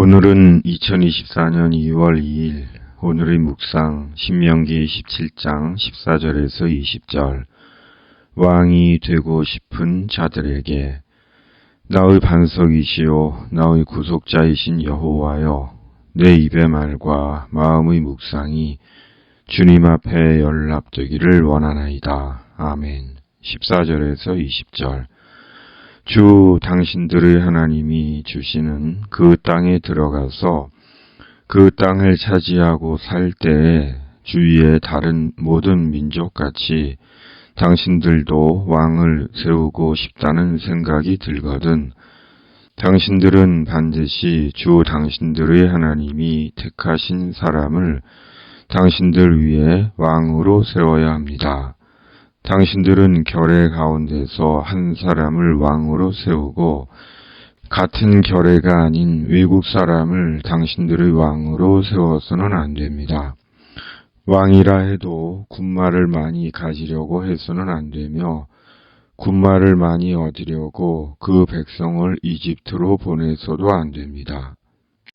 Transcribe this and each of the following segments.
오늘은 2024년 2월 2일, 오늘의 묵상, 신명기 17장 14절에서 20절. 왕이 되고 싶은 자들에게, 나의 반석이시요 나의 구속자이신 여호와여, 내 입의 말과 마음의 묵상이 주님 앞에 연락되기를 원하나이다. 아멘. 14절에서 20절. 주 당신들의 하나님이 주시는 그 땅에 들어가서 그 땅을 차지하고 살 때에 주위의 다른 모든 민족같이 당신들도 왕을 세우고 싶다는 생각이 들거든 당신들은 반드시 주 당신들의 하나님이 택하신 사람을 당신들 위에 왕으로 세워야 합니다. 당신들은 결의 가운데서 한 사람을 왕으로 세우고 같은 결의가 아닌 외국 사람을 당신들의 왕으로 세워서는 안 됩니다. 왕이라 해도 군마를 많이 가지려고 해서는 안 되며 군마를 많이 얻으려고 그 백성을 이집트로 보내서도 안 됩니다.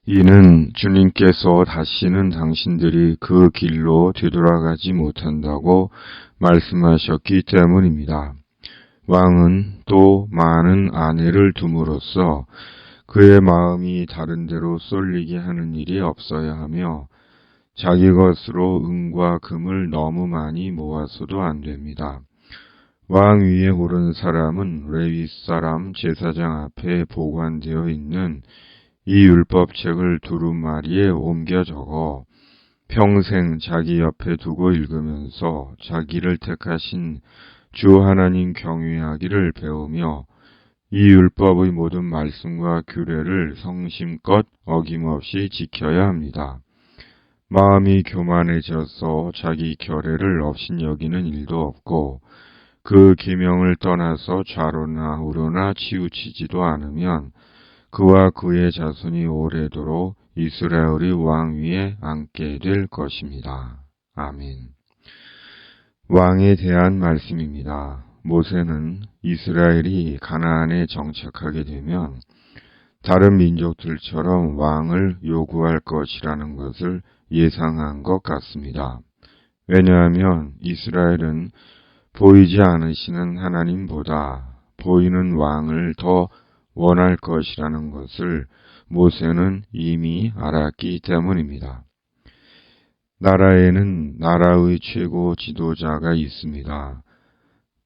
이는 주님께서 다시는 당신들이 그 길로 되돌아가지 못한다고 말씀하셨기 때문입니다. 왕은 또 많은 아내를 둠으로써 그의 마음이 다른 데로 쏠리게 하는 일이 없어야 하며 자기 것으로 은과 금을 너무 많이 모아서도 안 됩니다. 왕 위에 오른 사람은 레위 사람 제사장 앞에 보관되어 있는 이 율법책을 두루마리에 옮겨 적어 평생 자기 옆에 두고 읽으면서 자기를 택하신 주 하나님 경외하기를 배우며 이 율법의 모든 말씀과 규례를 성심껏 어김없이 지켜야 합니다. 마음이 교만해져서 자기 결의를 업신여기는 일도 없고 그 계명을 떠나서 좌로나 우로나 치우치지도 않으면 그와 그의 자손이 오래도록 이스라엘의 왕 위에 앉게 될 것입니다. 아멘. 왕에 대한 말씀입니다. 모세는 이스라엘이 가나안에 정착하게 되면 다른 민족들처럼 왕을 요구할 것이라는 것을 예상한 것 같습니다. 왜냐하면 이스라엘은 보이지 않으시는 하나님보다 보이는 왕을 더 원할 것이라는 것을 모세는 이미 알았기 때문입니다. 나라에는 나라의 최고 지도자가 있습니다.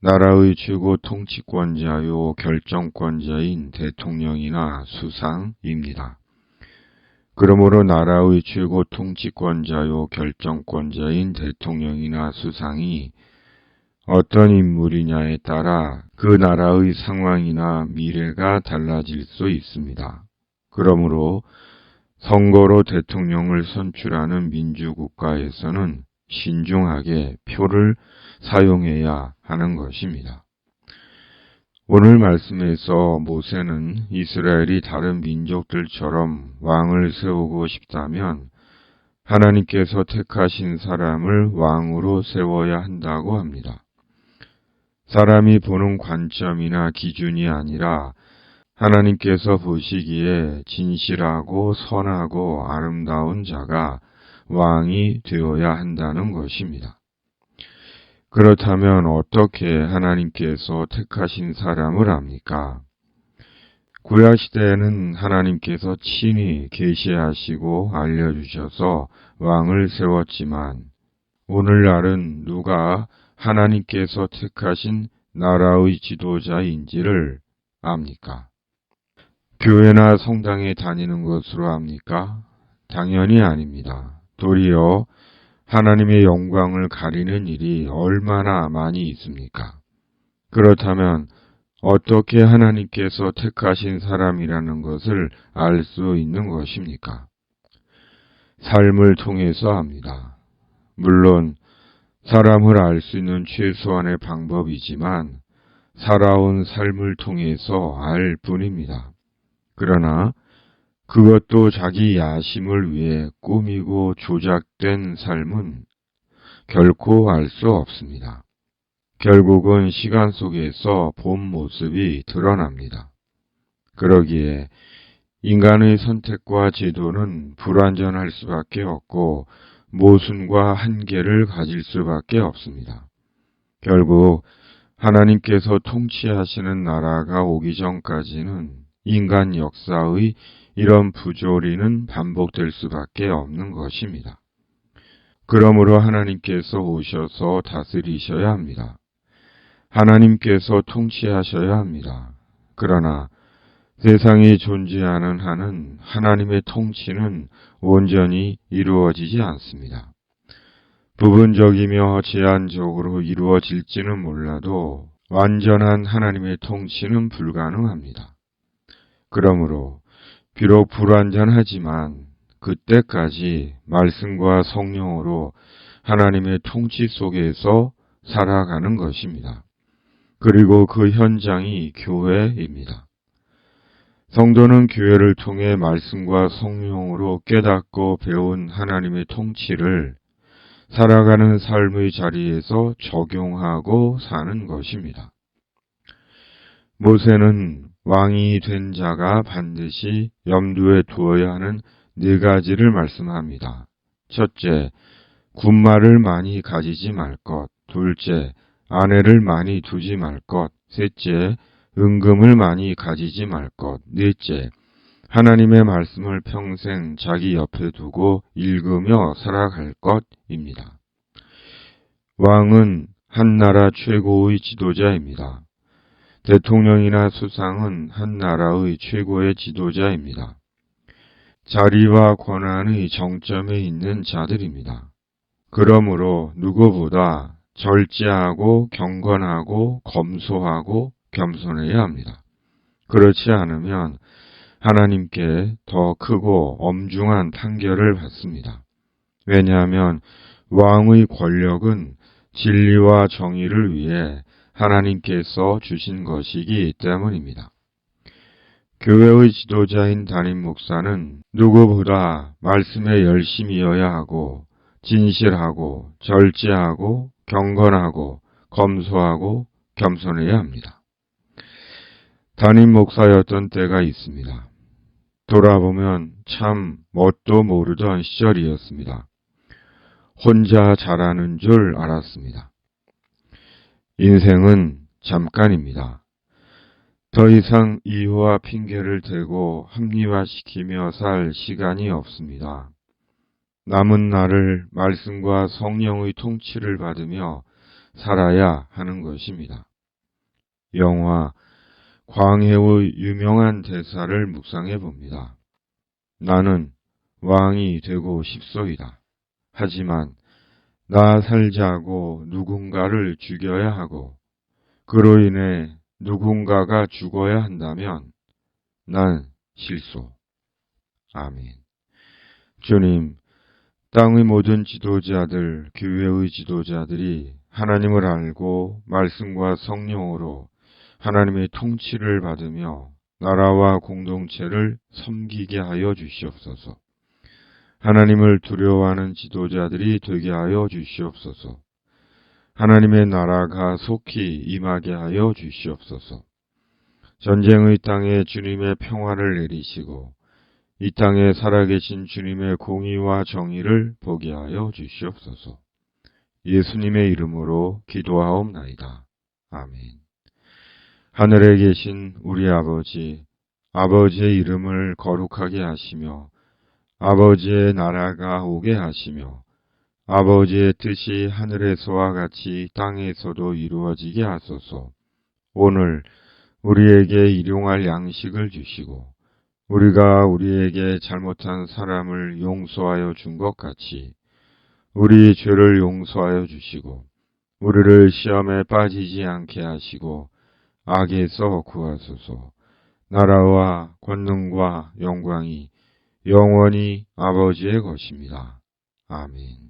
나라의 최고 통치권자요 결정권자인 대통령이나 수상입니다. 그러므로 나라의 최고 통치권자요 결정권자인 대통령이나 수상이 어떤 인물이냐에 따라 그 나라의 상황이나 미래가 달라질 수 있습니다. 그러므로 선거로 대통령을 선출하는 민주국가에서는 신중하게 표를 사용해야 하는 것입니다. 오늘 말씀에서 모세는 이스라엘이 다른 민족들처럼 왕을 세우고 싶다면 하나님께서 택하신 사람을 왕으로 세워야 한다고 합니다. 사람이 보는 관점이나 기준이 아니라 하나님께서 보시기에 진실하고 선하고 아름다운 자가 왕이 되어야 한다는 것입니다. 그렇다면 어떻게 하나님께서 택하신 사람을 압니까? 구약시대에는 하나님께서 친히 계시하시고 알려주셔서 왕을 세웠지만 오늘날은 누가 하나님께서 택하신 나라의 지도자인지를 압니까? 교회나 성당에 다니는 것으로 압니까? 당연히 아닙니다. 도리어 하나님의 영광을 가리는 일이 얼마나 많이 있습니까? 그렇다면 어떻게 하나님께서 택하신 사람이라는 것을 알 수 있는 것입니까? 삶을 통해서 압니다. 물론 사람을 알 수 있는 최소한의 방법이지만 살아온 삶을 통해서 알 뿐입니다. 그러나 그것도 자기 야심을 위해 꾸미고 조작된 삶은 결코 알 수 없습니다. 결국은 시간 속에서 본 모습이 드러납니다. 그러기에 인간의 선택과 제도는 불완전할 수밖에 없고 모순과 한계를 가질 수밖에 없습니다. 결국 하나님께서 통치하시는 나라가 오기 전까지는 인간 역사의 이런 부조리는 반복될 수밖에 없는 것입니다. 그러므로 하나님께서 오셔서 다스리셔야 합니다. 하나님께서 통치하셔야 합니다. 그러나 세상이 존재하는 한은 하나님의 통치는 온전히 이루어지지 않습니다. 부분적이며 제한적으로 이루어질지는 몰라도 완전한 하나님의 통치는 불가능합니다. 그러므로 비록 불완전하지만 그때까지 말씀과 성령으로 하나님의 통치 속에서 살아가는 것입니다. 그리고 그 현장이 교회입니다. 성도는 교회를 통해 말씀과 성령으로 깨닫고 배운 하나님의 통치를 살아가는 삶의 자리에서 적용하고 사는 것입니다. 모세는 왕이 된 자가 반드시 염두에 두어야 하는 4가지를 말씀합니다. 첫째, 군말을 많이 가지지 말 것. 둘째, 아내를 많이 두지 말 것. 셋째, 은금을 많이 가지지 말 것. 넷째, 하나님의 말씀을 평생 자기 옆에 두고 읽으며 살아갈 것입니다. 왕은 한 나라 최고의 지도자입니다. 대통령이나 수상은 한 나라의 최고의 지도자입니다. 자리와 권한의 정점에 있는 자들입니다. 그러므로 누구보다 절제하고 경건하고 검소하고 겸손해야 합니다. 그렇지 않으면 하나님께 더 크고 엄중한 판결을 받습니다. 왜냐하면 왕의 권력은 진리와 정의를 위해 하나님께서 주신 것이기 때문입니다. 교회의 지도자인 담임 목사는 누구보다 말씀에 열심이어야 하고 진실하고 절제하고 경건하고 검소하고 겸손해야 합니다. 담임 목사였던 때가 있습니다. 돌아보면 참 뭣도 모르던 시절이었습니다. 혼자 잘하는 줄 알았습니다. 인생은 잠깐입니다. 더 이상 이유와 핑계를 대고 합리화시키며 살 시간이 없습니다. 남은 날을 말씀과 성령의 통치를 받으며 살아야 하는 것입니다. 영화 광해의 유명한 대사를 묵상해 봅니다. 나는 왕이 되고 싶소이다. 하지만 나 살자고 누군가를 죽여야 하고 그로 인해 누군가가 죽어야 한다면 난 싫소. 아멘. 주님, 땅의 모든 지도자들, 교회의 지도자들이 하나님을 알고 말씀과 성령으로 하나님의 통치를 받으며 나라와 공동체를 섬기게 하여 주시옵소서. 하나님을 두려워하는 지도자들이 되게 하여 주시옵소서. 하나님의 나라가 속히 임하게 하여 주시옵소서. 전쟁의 땅에 주님의 평화를 내리시고 이 땅에 살아계신 주님의 공의와 정의를 보게 하여 주시옵소서. 예수님의 이름으로 기도하옵나이다. 아멘. 하늘에 계신 우리 아버지, 아버지의 이름을 거룩하게 하시며 아버지의 나라가 오게 하시며 아버지의 뜻이 하늘에서와 같이 땅에서도 이루어지게 하소서. 오늘 우리에게 일용할 양식을 주시고 우리가 우리에게 잘못한 사람을 용서하여 준 것 같이 우리 죄를 용서하여 주시고 우리를 시험에 빠지지 않게 하시고 악에서 구하소서. 나라와 권능과 영광이 영원히 아버지의 것입니다. 아멘.